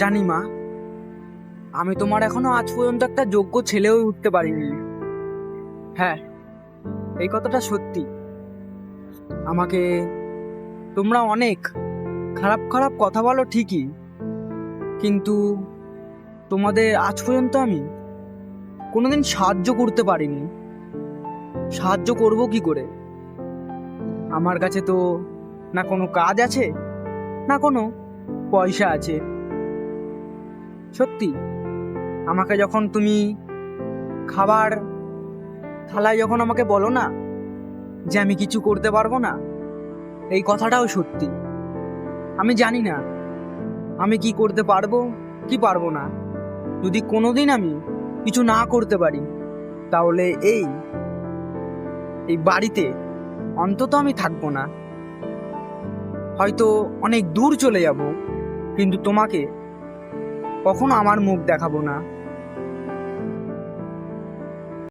জানি মা, আমি তোমার এখনো আজ পর্যন্ত একটা যোগ্য ছেলে হয়ে উঠতে পারিনি। হ্যাঁ, এই কথাটা সত্যি। আমাকে তোমরা অনেক খারাপ খারাপ কথা বলো ঠিকই, কিন্তু তোমাদের আজ পর্যন্ত আমি কোনোদিন সাহায্য করতে পারিনি। সাহায্য করব কি করে? আমার কাছে তো না কোনো কাজ আছে, না কোনো পয়সা আছে। সত্যি, আমাকে যখন তুমি খাবার থালায় যখন আমাকে বলো না যে আমি কিছু করতে পারবো না, এই কথাটাও সত্যি। আমি জানি না আমি কি করতে পারবো কি পারবো না। যদি কোনোদিন আমি কিছু না করতে পারি, তাহলে এই এই বাড়িতে অন্তত আমি থাকবো না। হয়তো অনেক দূর চলে যাব, কিন্তু তোমাকে কখনো আমার মুখ দেখাবো না।